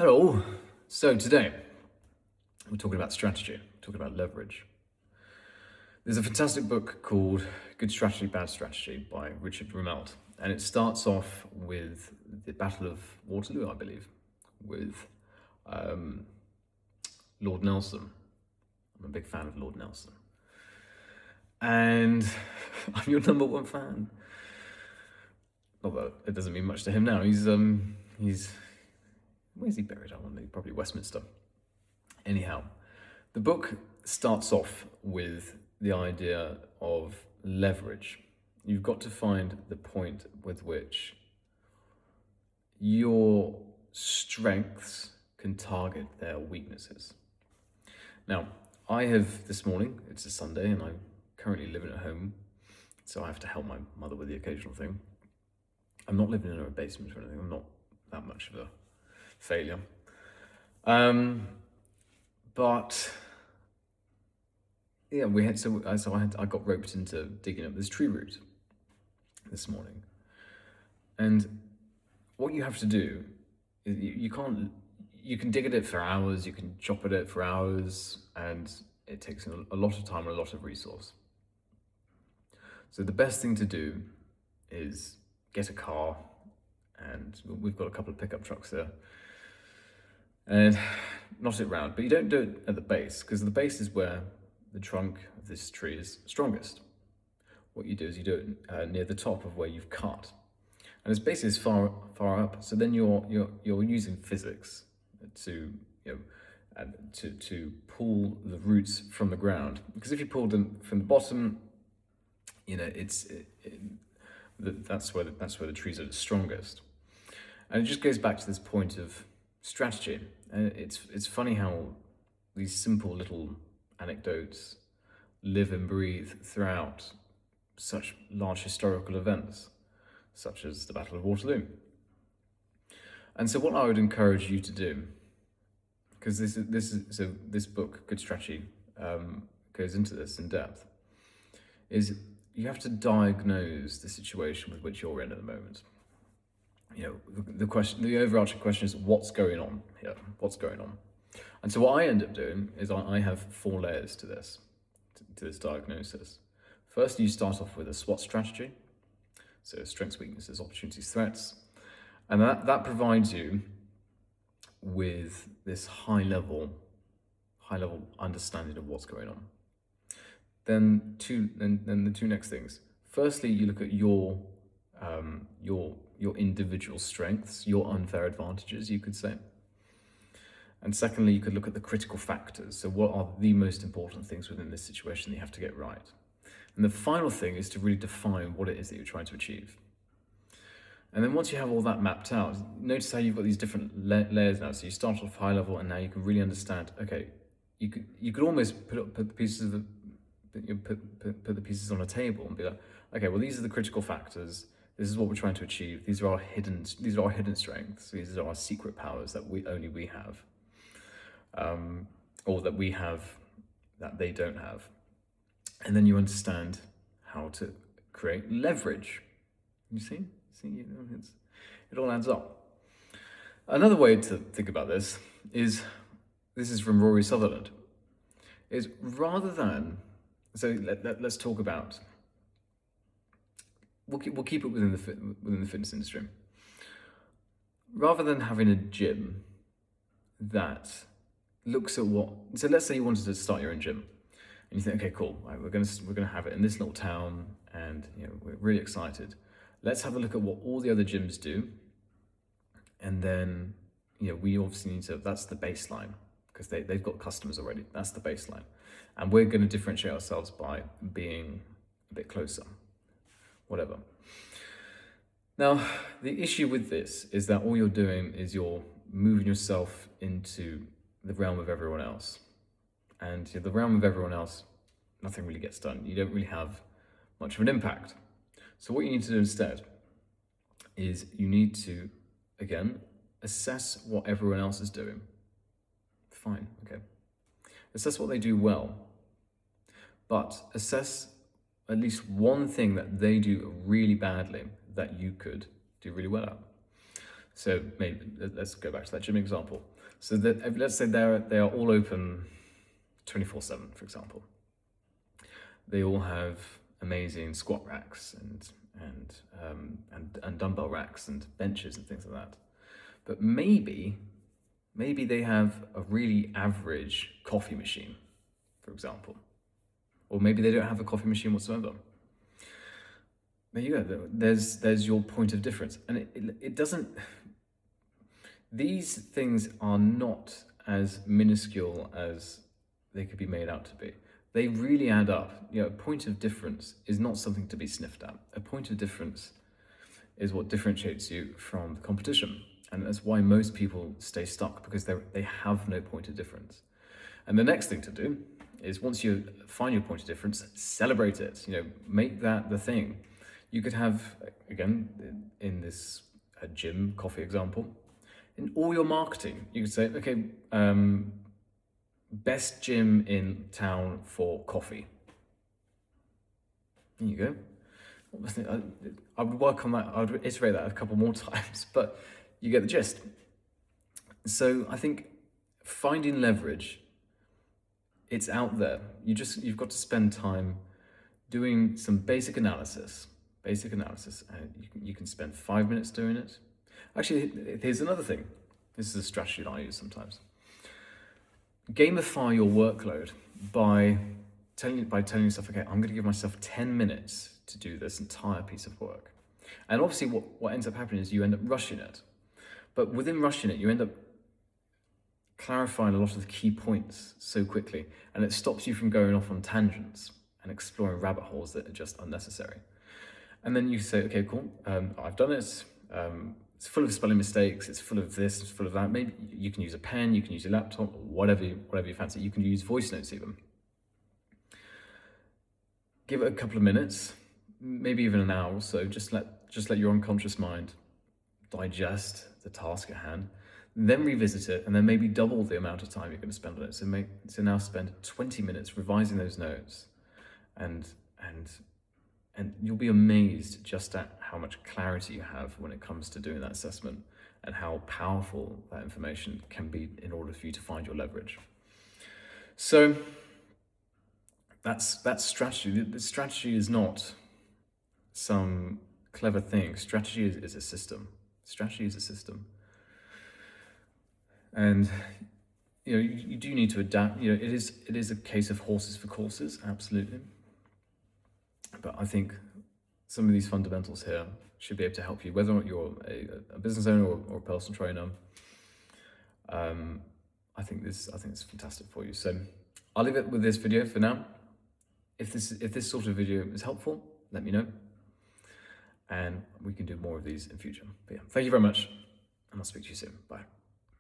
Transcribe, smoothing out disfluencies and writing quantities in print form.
Hello. So today we're talking about strategy, talking about leverage. There's a fantastic book called Good Strategy, Bad Strategy by Richard Rumelt. And it starts off with the Battle of Waterloo, I believe, with um, Lord Nelson. I'm a big fan of Lord Nelson. And I'm your number one fan. Not that it doesn't mean much to him now. He's where's he buried? I wonder. Probably Westminster. Anyhow, the book starts off with the idea of leverage. You've got to find the point with which your strengths can target their weaknesses. Now, I have this morning, it's a Sunday, and I'm currently living at home, so I have to help my mother with the occasional thing. I'm not living in a basement or anything, I'm not that much of a failure. But yeah, I got roped into digging up this tree root this morning. And what you have to do is you can dig at it for hours, you can chop at it for hours, and it takes a lot of time and a lot of resource. So the best thing to do is get a car, and we've got a couple of pickup trucks there, and knot it round. But you don't do it at the base, because the base is where the trunk of this tree is strongest. What you do is you do it near the top of where you've cut, and it's basically as far up. So then you're using physics to to pull the roots from the ground. Because if you pull them from the bottom, that's where the trees are the strongest. And it just goes back to this point of strategy. And it's funny how these simple little anecdotes live and breathe throughout such large historical events, such as the Battle of Waterloo. And so what I would encourage you to do, because this book, Good Strategy, goes into this in depth, is you have to diagnose the situation with which you're in at the moment. The overarching question is, what's going on here? What's going on? And so what I end up doing is I have 4 layers to this diagnosis. First, you start off with a SWOT strategy. So strengths, weaknesses, opportunities, threats. And that provides you with this high level understanding of what's going on. Then the 2 next things. Firstly, you look at your individual strengths, your unfair advantages, you could say. And secondly, you could look at the critical factors. So what are the most important things within this situation that you have to get right? And the final thing is to really define what it is that you're trying to achieve. And then once you have all that mapped out, notice how you've got these different layers now. So you start off high level, and now you can really understand, okay, you could almost put the pieces on a table and be like, okay, well, these are the critical factors. This is what we're trying to achieve. These are our hidden strengths. These are our secret powers that only we have, or that we have that they don't have. And then you understand how to create leverage. You see, it all adds up. Another way to think about this is from Rory Sutherland. Is rather than let's talk about. We'll keep it within the fitness industry. Rather than having a gym that looks at so let's say you wanted to start your own gym, and you think, okay, cool, right, we're gonna have it in this little town, and we're really excited. Let's have a look at what all the other gyms do, and then we obviously need to. That's the baseline, because they've got customers already. That's the baseline, and we're going to differentiate ourselves by being a bit closer. Whatever. Now, the issue with this is that all you're doing is you're moving yourself into the realm of everyone else. And the realm of everyone else, nothing really gets done. You don't really have much of an impact. So what you need to do instead is you need to, again, assess what everyone else is doing. Fine, okay. Assess what they do well, but assess at least one thing that they do really badly that you could do really well at. So maybe let's go back to that gym example. So that, let's say they are all open 24/7, for example. They all have amazing squat racks and dumbbell racks and benches and things like that. But maybe they have a really average coffee machine, for example. Or maybe they don't have a coffee machine whatsoever. There you go. There's your point of difference. And it doesn't, these things are not as minuscule as they could be made out to be. They really add up. You know, a point of difference is not something to be sniffed at. A point of difference is what differentiates you from the competition. And that's why most people stay stuck, because they have no point of difference. And the next thing to do is, once you find your point of difference, celebrate it. You know, make that the thing. You could have, again, in this gym coffee example, in all your marketing, you could say, okay, best gym in town for coffee. There you go. I would work on that. I would iterate that a couple more times, but you get the gist. So I think finding leverage, it's out there. You've got to spend time doing some basic analysis. And you can spend 5 minutes doing it. Actually, here's another thing. This is a strategy that I use sometimes. Gamify your workload by telling yourself, okay, I'm going to give myself 10 minutes to do this entire piece of work. And obviously what ends up happening is you end up rushing it. But within rushing it, you end up clarifying a lot of the key points so quickly, and it stops you from going off on tangents and exploring rabbit holes that are just unnecessary. And then you say, okay, cool, I've done it. It's full of spelling mistakes. It's full of this, it's full of that. Maybe you can use a pen, you can use a laptop, whatever you fancy. You can use voice notes even. Give it a couple of minutes, maybe even an hour or so. Just let your unconscious mind digest the task at hand. Then revisit it, and then maybe double the amount of time you're going to spend on it. So now spend 20 minutes revising those notes, and you'll be amazed just at how much clarity you have when it comes to doing that assessment, and how powerful that information can be in order for you to find your leverage. So that's strategy. The strategy is not some clever thing. Strategy is a system. Strategy is a system. And you know, you do need to adapt. You know, it is a case of horses for courses, absolutely. But I think some of these fundamentals here should be able to help you, whether or not you're a business owner or a personal trainer. I think it's fantastic for you. So I'll leave it with this video for now. If this sort of video is helpful, let me know, and we can do more of these in future. But yeah, thank you very much, and I'll speak to you soon. Bye.